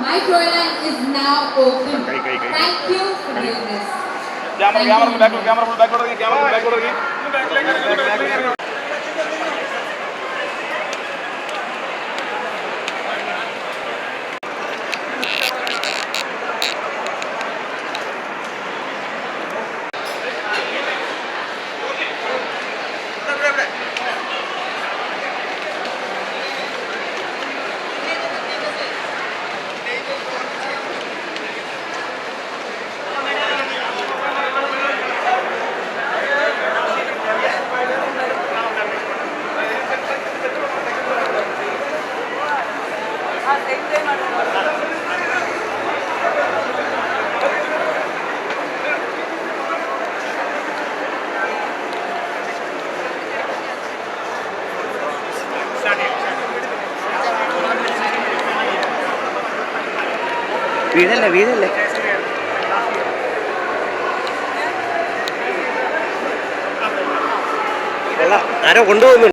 Microland is now open. Thank you for doing this. Camera. വീടല്ലേ ആരോ കൊണ്ടുപോകുന്നു.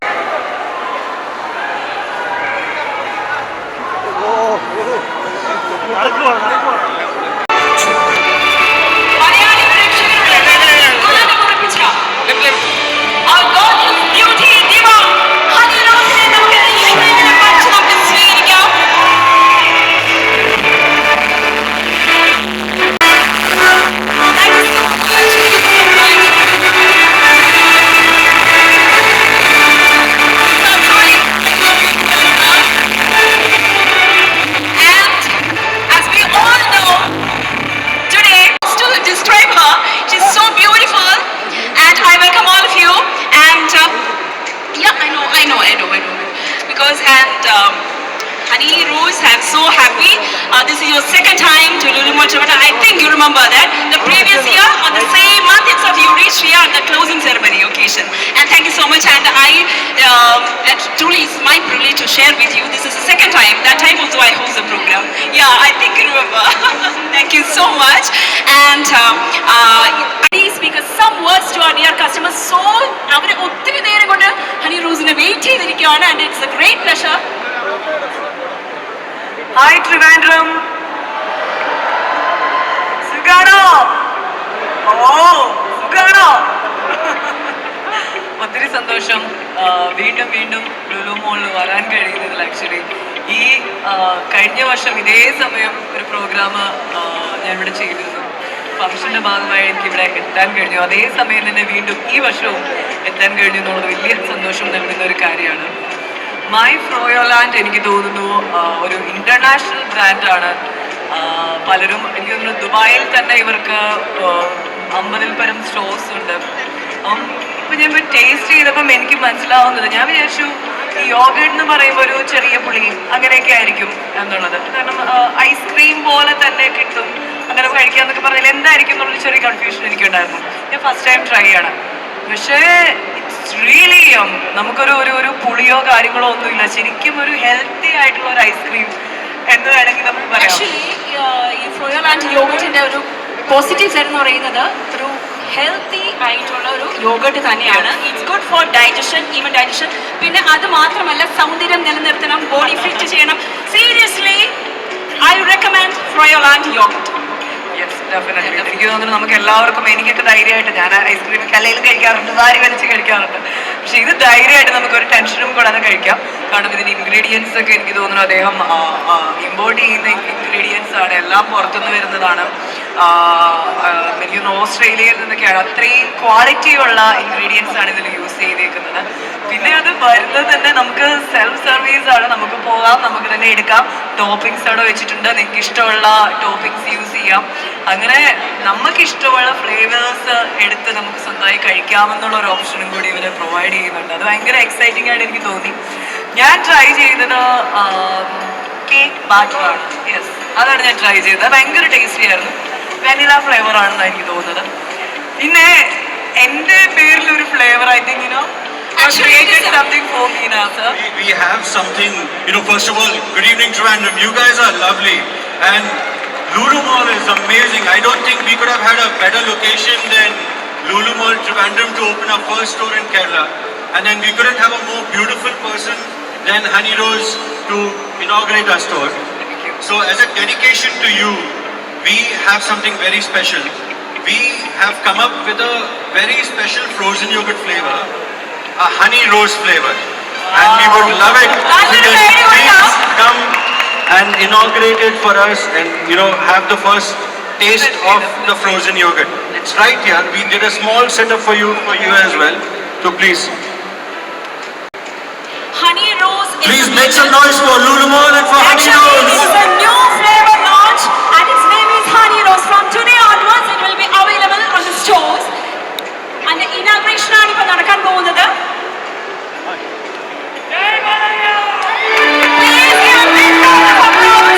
Honey Rose, I'm so happy. This is your second time to Lulu Mall Chapata. I think you remember that. The previous year, on the same month itself, you reached here at the closing ceremony occasion. And thank you so much. And truly, it's my privilege to share with you. This is the second time. That time also I host the program. Yeah, I think you remember. Thank you so much. And please speak some words to our dear customers. So, Honey Rose in a waiting, and it's a great pleasure. Hi Trivandrum. Sugano. Oh, Sugano. ഒത്തിരി സന്തോഷം വീണ്ടും ലുലു മോളിൽ വരാൻ കഴിയുന്നതിൽ. Actually ഈ കഴിഞ്ഞ വർഷം ഇതേ സമയം ഒരു പ്രോഗ്രാം ഞാൻ ഇവിടെ ചെയ്തിരുന്നു. ഫംഗ്ഷൻ്റെ ഭാഗമായി എനിക്കിവിടെ എത്താൻ കഴിഞ്ഞു. അതേ സമയം തന്നെ വീണ്ടും ഈ വർഷവും എത്താൻ കഴിഞ്ഞു എന്നുള്ളത് വലിയ സന്തോഷം നൽകുന്ന ഒരു കാര്യമാണ്. മൈ ഫ്രോയോലാൻഡ് എനിക്ക് തോന്നുന്നു ഒരു ഇൻ്റർനാഷണൽ ബ്രാൻഡാണ്. പലരും എനിക്ക് തോന്നുന്നു ദുബായിൽ തന്നെ ഇവർക്ക് 50-ൽ പരം സ്റ്റോഴ്സ് ഉണ്ട്. ഇപ്പം ഞാൻ ടേസ്റ്റ് ചെയ്തപ്പം എനിക്ക് മനസ്സിലാവുന്നത്, ഞാൻ വിചാരിച്ചു ഈ യോഗേട്ട് എന്ന് പറയുമ്പോൾ ഒരു ചെറിയ പുളി അങ്ങനെയൊക്കെ ആയിരിക്കും എന്നുള്ളത്. കാരണം ഐസ്ക്രീം പോലെ തന്നെ കിട്ടും, അങ്ങനെ കഴിക്കാമെന്നൊക്കെ പറഞ്ഞാൽ എന്തായിരിക്കും എന്നുള്ളൊരു ചെറിയ കൺഫ്യൂഷൻ എനിക്കുണ്ടായിരുന്നു. ഞാൻ ഫസ്റ്റ് ടൈം ട്രൈ ചെയ്യണം. പക്ഷേ ഇറ്റ്സ് റിയലി നമുക്കൊരു ഒരു ഒരു പുളിയോ കാര്യങ്ങളോ ഒന്നുമില്ല, ശരിക്കും ഒരു ഹെൽത്തി ആയിട്ടുള്ള ഒരു ഐസ്ക്രീം എന്ന് വേണമെങ്കിൽ നമുക്ക് പറയാം. ആക്ച്വലി ഈ ഫ്രോയോ ലാൻഡ് യോഗട്ടിന്റെ ഒരു പോസിറ്റീവ് സൈഡ് എന്ന് പറയുന്നത് ഒരു ഹെൽത്തി ആയിട്ടുള്ള ഒരു യോഗട്ട് തന്നെയാണ്. It's good for digestion, even digestion. പിന്നെ അത് മാത്രമല്ല സൗന്ദര്യം നിലനിർത്തണം, ബോഡി ഫിറ്റ് ചെയ്യണം. Seriously I recommend Froyo Land yoghurt. Yes, definitely. എനിക്ക് തോന്നുന്നു നമുക്ക് എല്ലാവർക്കും, എനിക്കൊക്കെ ധൈര്യമായിട്ട്, ഞാൻ ഐസ്ക്രീം കലയിൽ കഴിക്കാറുണ്ട്, വാരി വലിച്ച് കഴിക്കാറുണ്ട്, പക്ഷെ ഇത് ധൈര്യമായിട്ട് നമുക്കൊരു ടെൻഷനും കൂടാതെ കഴിക്കാം. കാരണം ഇതിന്റെ ഇൻഗ്രീഡിയൻസ് ഒക്കെ എനിക്ക് തോന്നുന്നു അദ്ദേഹം ഇമ്പോർട്ട് ചെയ്യുന്ന ഇൻഗ്രീഡിയൻസ് ആണ്, എല്ലാം പുറത്തുനിന്ന് വരുന്നതാണ്. എനിക്ക് തോന്നുന്നു ഓസ്ട്രേലിയയിൽ നിന്നൊക്കെയാണ്. അത്രയും ക്വാളിറ്റിയുള്ള ഇൻഗ്രീഡിയൻസ് ആണ് ഇതിൽ യൂസ് ചെയ്തേക്കുന്നത്. പിന്നെ അത് വരുന്നത് തന്നെ നമുക്ക് സെൽഫ് സർവീസ് ആണ്, നമുക്ക് പോകാം, നമുക്ക് തന്നെ എടുക്കാം. ടോപ്പിങ്സ് അവിടെ വെച്ചിട്ടുണ്ട്, നിങ്ങൾക്ക് ഇഷ്ടമുള്ള ടോപ്പിങ്സ് യൂസ് ചെയ്യാം. അങ്ങനെ നമുക്ക് ഇഷ്ടമുള്ള ഫ്ലേവേഴ്സ് എടുത്ത് നമുക്ക് സ്വന്തമായി കഴിക്കാമെന്നുള്ള ഒരു ഓപ്ഷനും കൂടി ഇവർ പ്രൊവൈഡ് ചെയ്യുന്നുണ്ട്. അത് ഭയങ്കര എക്സൈറ്റിംഗ് ആയിട്ട് എനിക്ക് തോന്നി. ഞാൻ ട്രൈ ചെയ്തത് കേക്ക് ബാറ്ററാണ്. യെസ്, അതാണ് ഞാൻ ട്രൈ ചെയ്തത്. ഭയങ്കര ടേസ്റ്റി ആയിരുന്നു. വാനില ഫ്ലേവർ ആണെന്ന് എനിക്ക് തോന്നുന്നത്. പിന്നെ എൻ്റെ പേരിൽ ഒരു flavour I think created something for me now, sir. We have something, first of all, good evening Trivandrum. You guys are lovely and Lulu Mall is amazing. I don't think we could have had a better location than Lulu Mall Trivandrum to open our first store in Kerala. And then we couldn't have a more beautiful person than Honey Rose to inaugurate our store. So as a dedication to you, we have something very special. We have come up with a very special frozen yogurt flavor, a honey rose flavor, and we would love it if you can please come and inaugurate it for us and have the first taste of the frozen yogurt. It's right here. We did a small setup for you as well, so please Honey Rose. please make some noise for Lulu Mall and for Honey Actually, Rose. this is a new flavor launch and its name is Honey Rose. From today onwards it will be available on the stores. And the inauguration ആണ് ഇപ്പോൾ നടക്കാൻ പോകുന്നത്. Please give a big round of applause.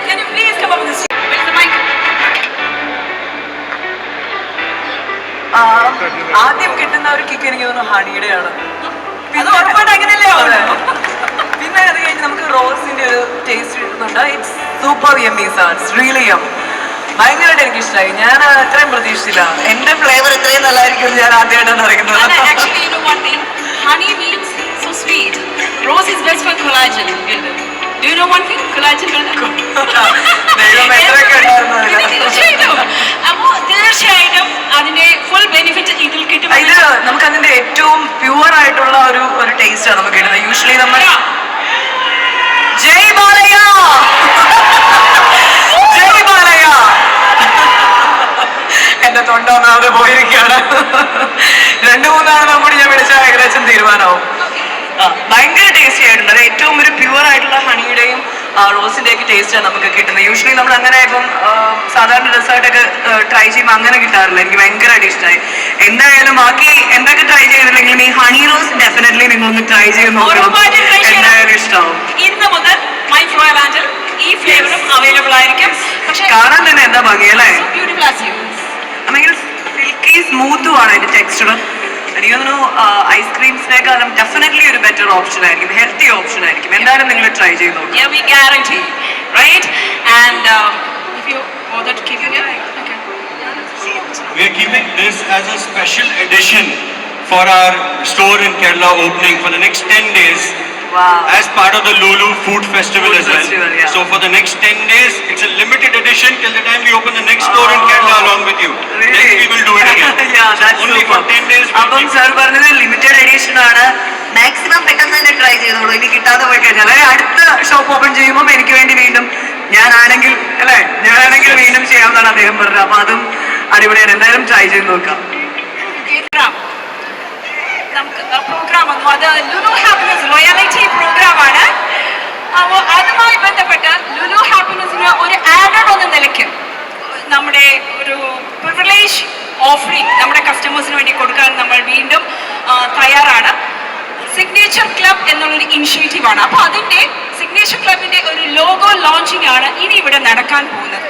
Can you please come up with the stage? Where's the mic? ആദ്യം കിട്ടുന്ന ഒരു kick എനിക്ക് തോന്നുന്നു ഹണിയുടെ ആണ്. അത് ഉറപ്പായിട്ട് അങ്ങനെയല്ലേ ആവുന്നത്. പിന്നെ അത് കഴിഞ്ഞ് നമുക്ക് റോസിന്റെ ഒരു ടേസ്റ്റ് കിട്ടുന്നുണ്ട്. It's super yummy sir, it's really യം. ഭയങ്കരമായിട്ട് എനിക്ക് ഇഷ്ടമായി. ഞാൻ അത്രയും പ്രതീക്ഷിച്ചില്ല എന്റെ ഫ്ലേവർ ഇത്രയും നല്ലതായിരിക്കും ഞാൻ ആദ്യമായിട്ടാണ് അറിയുന്നത്. And actually, you know one thing? Honey means so sweet. Rose is best for collagen. Do you know one thing? Collagen. ദൈവം എത്രയൊക്കെ ഉണ്ടായിരുന്നു അതില്. തീർച്ചയായിട്ടും. അപ്പോൾ തീർച്ചയായിട്ടും അതിന്റെ ഫുൾ ബെനിഫിറ്റ് ഇതിൽ കിട്ടും. ഇത് നമുക്ക് അതിന്റെ ഏറ്റവും പ്യുവർ ആയിട്ടുള്ള ഒരു ടേസ്റ്റ് ആണ് നമുക്ക് കിട്ടുന്നത്. യൂഷ്വലി നമ്മൾ ജയ് ബാലയ്യ, ജയ് ബാലയ്യ. എന്റെ തൊണ്ട ഒന്നാമത് പോയിരിക്കുകയാണ്. 2-3 കൂടി ഞാൻ വിളിച്ചാൽ ഏകദേശം തീരുമാനമാവും. ഭയങ്കര ടേസ്റ്റി ആയിട്ടുണ്ട്. അത് ഏറ്റവും ഒരു പ്യുവർ ആയിട്ടുള്ള ഹണിയുടെയും റോസിന്റെയൊക്കെ ടേസ്റ്റാണ് നമുക്ക് കിട്ടുന്നത്. യൂഷ്വലി നമ്മൾ അങ്ങനെ ഇപ്പം സാധാരണ ഡെസേർട്ടൊക്കെ ട്രൈ ചെയ്യുമ്പോൾ അങ്ങനെ കിട്ടാറില്ല. എനിക്ക് ഭയങ്കരമായിട്ട് ഇഷ്ടമായി. എന്തായാലും ബാക്കി എന്തൊക്കെ ട്രൈ ചെയ്തില്ലെങ്കിലും ഈ ഹണി റോസ് ഡെഫിനറ്റ്ലി നിങ്ങളൊന്ന് ട്രൈ ചെയ്ത് നോക്കണം. എന്തായാലും ഇഷ്ടമാവും. ഇന്ന് മുതൽ മൈ ഫ്ലോയർ ലാൻഡിൽ ഈ ഫ്ലേവറും അവൈലബിൾ ആയിരിക്കും. പക്ഷേ കാണാൻ തന്നെ എന്താ ഭംഗി അല്ലേ? Beautiful as you. ഭയങ്കര സിൽക്കി സ്മൂത്തും ആണ് അതിന്റെ ടെക്സ്ചർ. എനിക്ക് തോന്നുന്നു ഐസ്ക്രീംസിനേക്കാളും ഡെഫിനറ്റ്ലി ഒരു ബെറ്റർ ഓപ്ഷൻ ആയിരിക്കും, ഹെൽത്തി ഓപ്ഷൻ ആയിരിക്കും. എന്തായാലും നിങ്ങൾ ട്രൈ ചെയ്ത് നോക്കുക. Yeah, we guarantee, right? And if you bother to keep it here, okay. We are keeping this as a special edition for our store in Kerala opening for the next 10 days. Wow. as part of the Lulu Food Festival Food as well. Festival, yeah. So for the next 10 days, it's a limited edition till the time we open the next store in Kerala along with you. Really? Then we will do it again. Yeah, that's Only super. for 10 days. we'll അപ്പം keep- sir പറഞ്ഞത് limited edition ആണ്, maximum പെട്ടെന്ന് തന്നെ try ചെയ്തോളൂ. ഇനി കിട്ടാതെ പോയി കഴിഞ്ഞാൽ അടുത്ത ഷോപ്പ് ഓപ്പൺ ചെയ്യുമ്പോൾ എനിക്ക് വേണ്ടി വീണ്ടും ഞാനാണെങ്കിൽ വീണ്ടും ചെയ്യാമെന്നാണ് അദ്ദേഹം പറഞ്ഞത്. അപ്പൊ അതും അടിപൊളിയാണ്, എന്തായാലും ട്രൈ ചെയ്ത് നോക്കാം. നമുക്ക് പ്രോഗ്രാം വന്നു, അത് ലുലു ഹാപ്പിനെസ് ലോയാലിറ്റി പ്രോഗ്രാം ആണ്. അപ്പോൾ അതുമായി ബന്ധപ്പെട്ട് ലുലു ഹാപ്പിനെസിന് ഒരു ആഡഡ് എന്ന നിലയ്ക്ക് നമ്മുടെ ഒരു പ്രിവിലേജ് ഓഫറിംഗ് നമ്മുടെ കസ്റ്റമേഴ്സിന് വേണ്ടി കൊടുക്കാൻ നമ്മൾ വീണ്ടും തയ്യാറാണ്. സിഗ്നേച്ചർ ക്ലബ് എന്നുള്ളൊരു ഇനിഷ്യേറ്റീവാണ്. അപ്പോൾ അതിൻ്റെ സിഗ്നേച്ചർ ക്ലബിൻ്റെ ഒരു ലോഗോ ലോഞ്ചിങ് ആണ് ഇനി ഇവിടെ നടക്കാൻ പോകുന്നത്.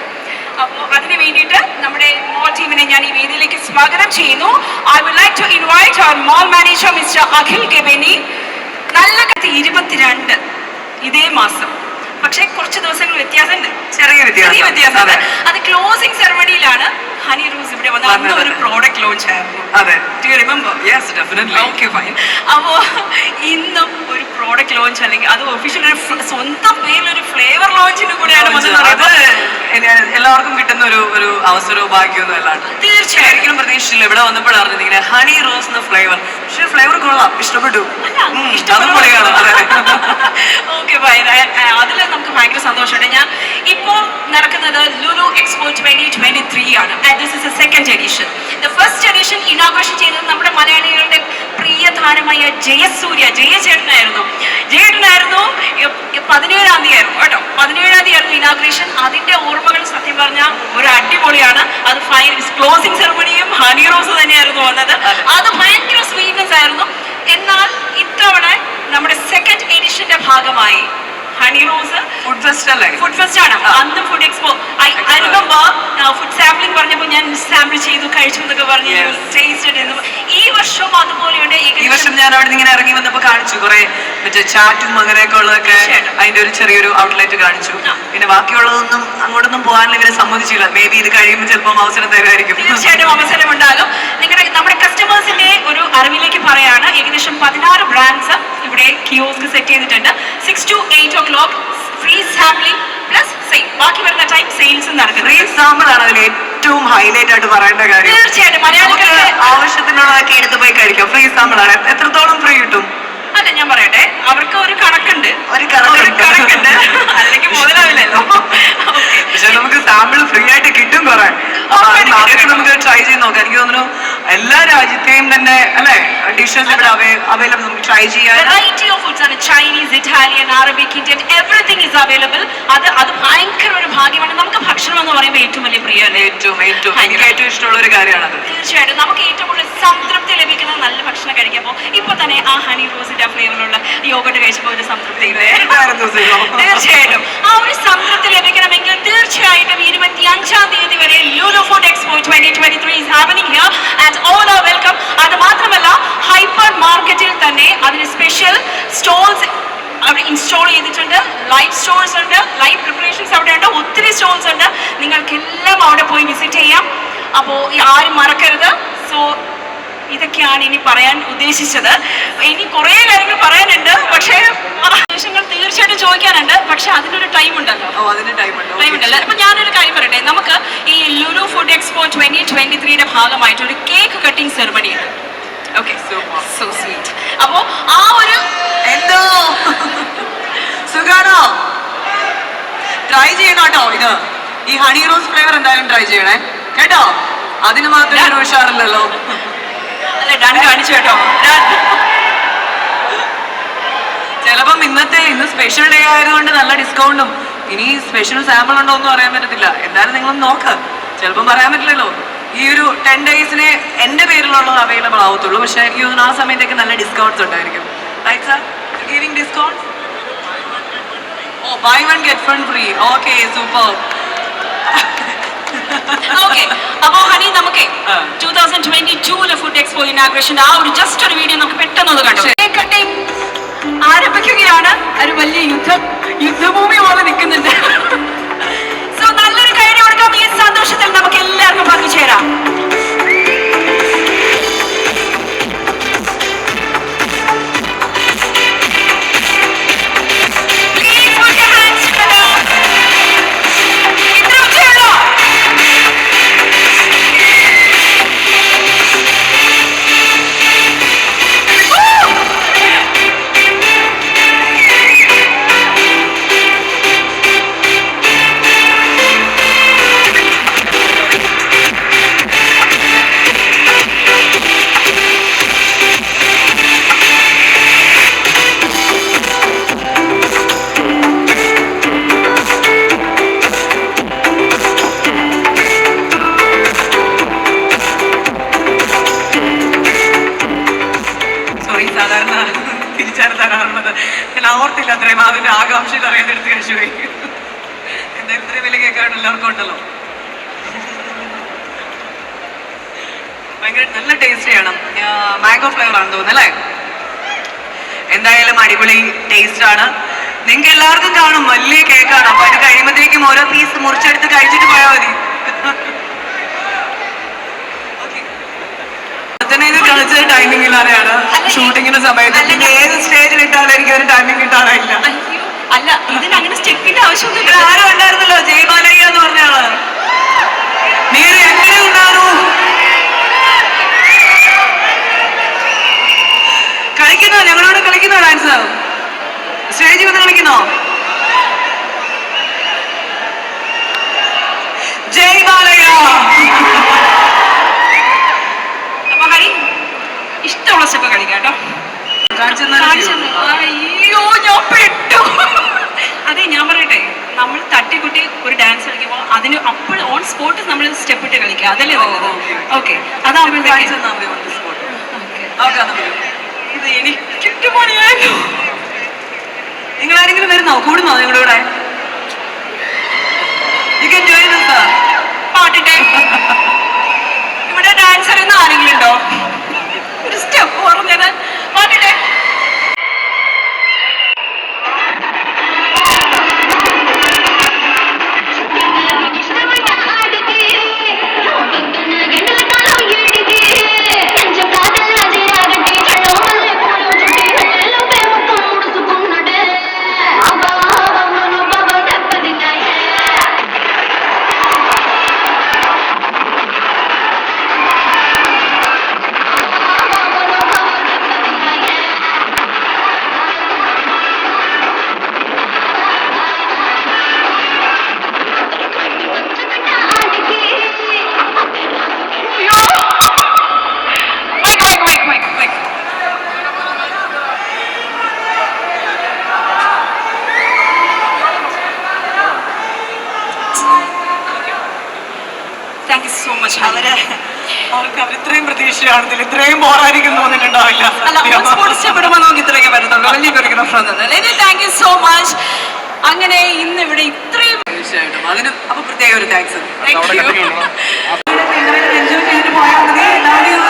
അപ്പോൾ അതിന് വേണ്ടിയിട്ട് നമ്മുടെ മോൾ ടീമിനെ ഞാൻ ഈ വേദിയിലേക്ക് സ്വാഗതം ചെയ്യുന്നു. I would like to invite our mall manager mister Akhil Kebani. നല്ല 22 ഇതേ മാസം, പക്ഷേ കുറച്ച് ദിവസങ്ങൾ വ്യത്യാസമുണ്ട്, ചെറിയ വ്യത്യാസമുണ്ട്. അത് ക്ലോസിംഗ് സെറമണിയിലാണ് ഹണി റോസ് ഇവിടെ വന്നത്. അന്ന് ഒരു പ്രോഡക്റ്റ് ലോഞ്ച് ആയിരുന്നു. അതെ, do you remember? Yes definitely. Okay fine. അപ്പോൾ ഇന്നും ഒരു പ്രോഡക്റ്റ് ലോഞ്ച്, അല്ലെങ്കിൽ അത് ഒഫീഷ്യൽ ഒരു സ്വന്തം പേരിലൊരു ഫ്ലേവർ ലോഞ്ചിന് കൂടെയാണ് അത് എല്ലാവർക്കും കിട്ടുന്ന ഒരു അവസരവും ഭാഗ്യമൊന്നും അല്ലാണ്ട് തീർച്ചയായും ഒരിക്കലും പ്രതീക്ഷിച്ചില്ല. ഇവിടെ വന്നപ്പോഴാണ് ഇങ്ങനെ ഹണി റോസ് എന്ന ഫ്ലേവർ. പക്ഷേ ഫ്ലേവർ കൊള്ളാം, ഇഷ്ടപ്പെട്ടു. അതും പൊളിയാണ്. Okay fine. അതിൽ നമുക്ക് ഭയങ്കര സന്തോഷമുണ്ട്. ഞാൻ ഇപ്പോൾ നടക്കുന്നത് ലുലു എക്സ്പോ 2023 ആണ്. This is A second edition. The first edition inauguration ചെയ്തത് നമ്മുടെ മലയാളികളുടെ പ്രിയതാരമായ ജയചേട്ടനായിരുന്നു. 17-ാം തീയതി ആയിരുന്നു കേട്ടോ. 17-ാം തീയതി ആയിരുന്നു ഇനാഗുറേഷൻ. അതിന്റെ ഓർമ്മകൾ സത്യം പറഞ്ഞാൽ ഒരു അടിപൊളിയാണ്. അത് ക്ലോസിംഗ് സെറമണിയും ഹണി റോസ് തന്നെയായിരുന്നു വന്നത്. അത് ഭയങ്കര സ്വീറ്റ്നെസ് ആയിരുന്നു. എന്നാൽ ഇത്തവണ നമ്മുടെ സെക്കൻഡ് എഡിഷന്റെ ഭാഗമായി ഹണി റോസ് ഫുഡ് ഫെസ്റ്റ് അല്ലേ? ഫുഡ് ഫെസ്റ്റ് ആണ്. അന്ന് food expo I remember food sampling പറഞ്ഞപ്പോൾ ഞാൻ സാമ്പിൾ ചെയ്തു, കഴിച്ചു എന്നൊക്കെ പറഞ്ഞ് ടേസ്റ്റ്. ഈ വർഷം അതുപോലെയുണ്ട്. ഈ വർഷം ഞാൻ അവിടെ നിന്ന് ഇങ്ങനെ ഇറങ്ങി വന്നപ്പോൾ കാണിച്ചു കുറെ മറ്റേ ചാറ്റും അങ്ങനെയൊക്കെ ഉള്ളതൊക്കെ, അതിന്റെ ഒരു ചെറിയൊരു ഔട്ട്ലെറ്റ് കാണിച്ചു. പിന്നെ ബാക്കിയുള്ളതൊന്നും അങ്ങോട്ടൊന്നും പോകാനുള്ള ഇവരെ സമ്മതിച്ചില്ല. മേ ബി ഇത് കഴിയുമ്പോൾ ചിലപ്പോൾ അവസരം തരുമായിരിക്കും. തീർച്ചയായിട്ടും അവസരം ഉണ്ടാകും. നമ്മുടെ കസ്റ്റമേഴ്സിന്റെ ഒരു അറിവിലേക്ക് പറയാണ്, ഏകദേശം 16 ബ്രാൻഡ്സ് ഇവിടെ കിയോസ്ക് സെറ്റ് ചെയ്തിട്ടുണ്ട്. 6 to 8 o'clock free sampling plus sale. ബാക്കി വരുന്ന ടൈം സെയിൽസ് നടക്കുന്നത്. ഫ്രീ സാമ്പിൾ ആണ് അതിൽ ഏറ്റവും ഹൈലൈറ്റ് ആയിട്ട് പറയേണ്ട കാര്യം. തീർച്ചയായിട്ടും മലയാളികൾക്ക് ആവശ്യത്തിനുള്ളതൊക്കെ എടുത്ത് പോയി കഴിക്കാം. ഫ്രീ സാമ്പിൾ ആണ്. എത്രത്തോളം ഫ്രീ കിട്ടും? അല്ല, ഞാൻ പറയട്ടെ, അവർക്ക് ഒരു കണക്കുണ്ട്, ഒരു കണക്കുണ്ട്. അല്ലെങ്കിൽ മുതലാവില്ലല്ലോ. പക്ഷെ നമുക്ക് സാമ്പിൾ ഫ്രീ ആയിട്ട് കിട്ടും കുറെ. നമുക്ക് ട്രൈ ചെയ്ത് നോക്കാം. എനിക്ക് തോന്നുന്നു എല്ലാ രാജ്യത്തെയും തന്നെ അല്ലെ ഡിഷസ് ഇവിടെ അവൈലബിൾ, നമുക്ക് ട്രൈ ചെയ്യാൻ. വെറൈറ്റി ഓഫ് ഫുഡ്സ് ആണ്. Chinese, Italian, Arabic, Indian, everything is available. അത് ഭയങ്കര ഒരു ഭാഗ്യമാണ്. നമുക്ക് ഭക്ഷണം എന്ന് പറയുമ്പോൾ ഏറ്റവും വലിയ പ്രിയല്ലേ? ഏറ്റവും എനിക്ക് ഏറ്റവും ഇഷ്ടമുള്ള ഒരു കാര്യമാണത്. തീർച്ചയായിട്ടും നമുക്ക് ഏറ്റവും കൂടുതൽ സംതൃപ്തി ലഭിക്കുന്നത് നല്ല ഭക്ഷണം കഴിക്കുമ്പോൾ. ഇപ്പൊ തന്നെ ആ ഹണി റോസിന്റെ ഫ്ലേവറിലുള്ള യോഗട്ട് കഴിച്ചപ്പോൾ ഒരു സംതൃപ്തി ഇല്ലേ? തീർച്ചയായിട്ടും ആ ഒരു സംതൃപ്തി ലഭിക്കണമെങ്കിൽ തീർച്ചയായിട്ടും 25-ാം തീയതി വരെ Lulu food expo 2023 is happening here and all are welcome. അത് മാത്രമല്ല ഹൈപ്പർ മാർക്കറ്റിൽ തന്നെ അതിന് സ്പെഷ്യൽ സ്റ്റോൾസ് അവിടെ ഇൻസ്റ്റാൾ ചെയ്തിട്ടുണ്ട്. ലൈവ് സ്റ്റോൾസ് ഉണ്ട്, ലൈവ് പ്രിപ്പറേഷൻസ് അവിടെ ഉണ്ട്, ഒത്തിരി സ്റ്റോൾസ് ഉണ്ട്. നിങ്ങൾക്കെല്ലാം അവിടെ പോയി വിസിറ്റ് ചെയ്യാം. അപ്പോൾ ആരും മറക്കരുത്. സോ ഇതൊക്കെയാണ് ഇനി പറയാൻ ഉദ്ദേശിച്ചത്. ഇനി കുറേ കാര്യങ്ങൾ പറയാനുണ്ട്, പക്ഷേ നിർദ്ദേശങ്ങൾ തീർച്ചയായിട്ടും ചോദിക്കാനുണ്ട്. പക്ഷെ അതിനൊരു ടൈം ഉണ്ടല്ലോ. ടൈം ഉണ്ടല്ലോ. അപ്പൊ ഞാനൊരു കാര്യം പറയട്ടെ, നമുക്ക് ഈ ലുലു ഫുഡ് എക്സ്പോ 2023 ഭാഗമായിട്ട് ഒരു കേക്ക് കട്ടിംഗ് സെറമണി ഉണ്ട്. Okay, so sweet. അപ്പോ ആ ഒരു എന്തോ സുഖാണോ? ട്രൈ ചെയ്യണം കേട്ടോ. ഇത് ഈ ഹണി റോസ് ഫ്ലേവർ എന്തായാലും ട്രൈ ചെയ്യണേ കേട്ടോ. അതിന് മാത്രം ഒരു ഉഷാറില്ലല്ലോ. അല്ലെ, ഡൺ കാണിച്ചു കേട്ടോ. ചിലപ്പം ഇന്ന് സ്പെഷ്യൽ ഡേ ആയതുകൊണ്ട് നല്ല ഡിസ്കൗണ്ടും ഇനി സ്പെഷ്യൽ സാമ്പിൾ ഉണ്ടോ ഒന്നും അറിയാൻ പറ്റത്തില്ല. എന്തായാലും നിങ്ങളൊന്ന് നോക്ക്, ചിലപ്പം പറയാൻ പറ്റില്ലല്ലോ. ഈ ഒരു 10 daysന് എൻ്റെ പേരിലുള്ളത് അവൈലബിൾ ആവത്തുള്ളൂ. പക്ഷേ എനിക്ക് തോന്നുന്നു ആ സമയത്തേക്ക് നല്ല ഡിസ്കൗണ്ട്സ് ഉണ്ടായിരിക്കും. Right sir, giving discount? Oh, buy 1 get 1 free. Okay, super. Okay, അപ്പോ ഹണി നമുക്ക് 2022 ഫുഡ് എക്സ്പോ ഇനാഗ്രേഷന്റെ ആ ഒരു ജസ്റ്റ് ഒരു വീഡിയോ നമുക്ക് പെട്ടെന്ന് കണ്ടു ആരംഭിക്കുകയാണ്. ഒരു വലിയ യുദ്ധഭൂമി പോലെ നിൽക്കുന്നുണ്ട്. സോ നല്ലൊരു കൈയ്യടി കൊടുക്കാം. ഈ സന്തോഷത്തിൽ നമുക്ക് എല്ലാവർക്കും പങ്കുചേരാം. അത്രയും അതിന്റെ ആകാംക്ഷയിൽ അറിയാനെടുത്ത് കഴിച്ചു പോയി. എന്തായാലും ഇത്രയും വലിയ കേക്കാണ് എല്ലാവർക്കും ഉണ്ടല്ലോ. ഭയങ്കര നല്ല ടേസ്റ്റിയാണ്. മാംഗോ ഫ്ലേവർ ആണെന്ന് തോന്നുന്നു അല്ലേ? എന്തായാലും അടിപൊളി ടേസ്റ്റ് ആണ്. നിങ്ങൾക്ക് എല്ലാവർക്കും കാണും വലിയ കേക്കാണ്. അപ്പൊ അത് കഴിയുമ്പോഴത്തേക്കും ഓരോ പീസ് മുറിച്ചെടുത്ത് കഴിച്ചിട്ട് പോയാൽ മതി. ഇത് കളിച്ചത് ടൈമിംഗ് ഇല്ലാതെയാണ് ഷൂട്ടിങ്ങിന്റെ സമയത്ത്. പിന്നെ ഏത് സ്റ്റേജിൽ ഇട്ടാലും എനിക്ക് ഒരു ടൈമിംഗ് കിട്ടാറില്ല. അല്ല ഇതിന് അങ്ങനെ സ്റ്റെപ്പിന്റെ ആവശ്യമൊന്നും ആരും ഉണ്ടായിരുന്നല്ലോ. ജയ് ബാലയ്യ എന്ന് പറഞ്ഞ ആള് നീര് എങ്ങനെ ഉണ്ടായിരുന്നു? കളിക്കുന്നോ? ഞങ്ങളോട് കളിക്കുന്നോ ഡാൻസ്? സ്റ്റേജിൽ വന്ന് കളിക്കുന്നോ? ജയ് ബാലയ്യ. അപ്പൊ ഹരി ഇഷ്ടമുള്ള സ്റ്റെപ്പ് കളിക്കാം കേട്ടോ. അയ്യോ ഞാൻ പെട്ടു. അതെ ഞാൻ പറയട്ടെ, നമ്മൾ തട്ടിക്കുട്ടി ഒരു ഡാൻസ് കളിക്കുമ്പോൾ അതിന് അപ്പോൾ ഓൺ സ്പോട്ട് നമ്മൾ സ്റ്റെപ്പ് ഇട്ട് കളിക്കുക. അതല്ലേ നല്ലത്? ഓക്കെ അതാവുമ്പോൾ ഇത് എനിക്ക് പണിയായിരുന്നു. നിങ്ങൾ ആരെങ്കിലും വരുന്നോ? കൂടുന്നോ നിങ്ങളുടെ കൂടെ? പാട്ടിട്ടെ ഇവിടെ ഡാൻസർ എന്ന് ആരെങ്കിലും ഉണ്ടോ? ഒരു സ്റ്റെപ്പ് പറഞ്ഞത് പാട്ടിട്ടെ. Thank you so much. അവർക്ക് ഇത്രയും പ്രതീക്ഷയാണെങ്കിൽ ഇത്രയും ബോറായിരിക്കും തോന്നിയിട്ടുണ്ടാവില്ല. ഇഷ്ടപ്പെടുമ്പോൾ നമുക്ക് ഇത്രയൊക്കെ പറ്റത്തുള്ളൂ. വലിയ താങ്ക് യു സോ മച്ച്. അങ്ങനെ ഇന്ന് ഇവിടെ ഇത്രയും തീർച്ചയായിട്ടും അതിന് അപ്പൊ പ്രത്യേക ഒരു താങ്ക്സ്. എൻജോയ് ചെയ്തിട്ട് പോയാൽ മതി. എല്ലാവരും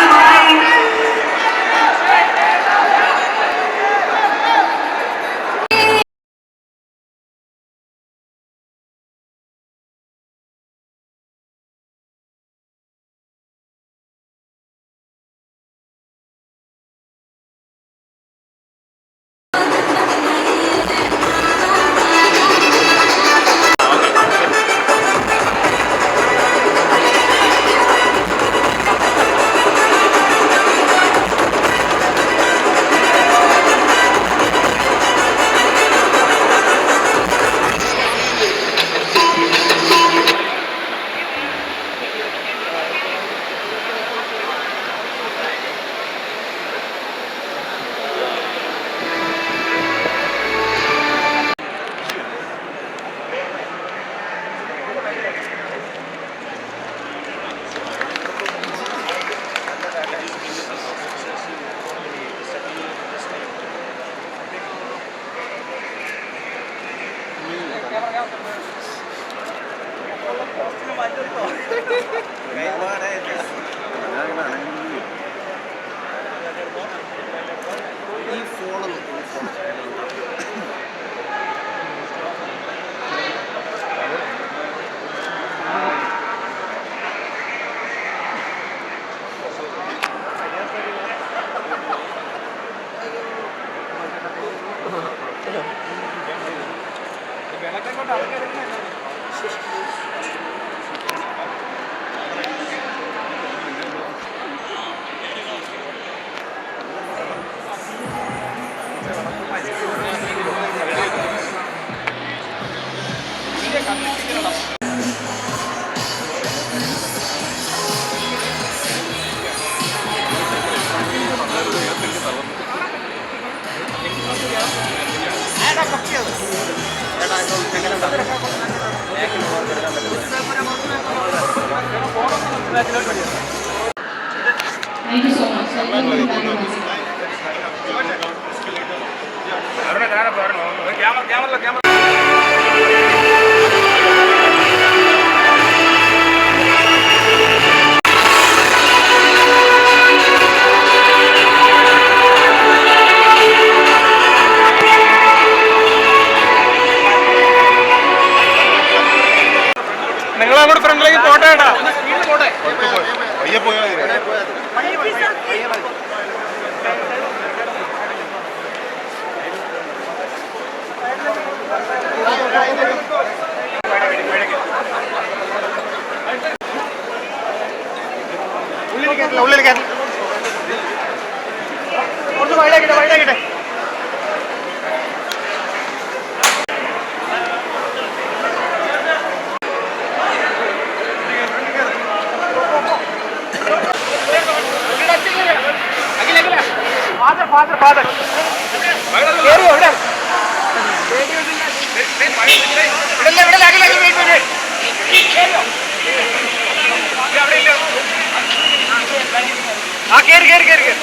Thank you so much. Thank you. നിങ്ങൾ അങ്ങോട്ട് ഫ്രണ്ടിലേക്ക് പോട്ടെ കേട്ടാ. പയ്യെ പോയാൽ ഉള്ളിൽ കയറ്റി കുറച്ച് വൈകിട്ടെ വൈകിട്ടെ. ഫാദർ ഫാദർ കേറിയോ ഇവിടെ? വിടല്ലേ വിടല്ലേ അഖില അഖില വെയിറ്റ് കേറിയോ? ആ കേറി കേറി കേറി കേറി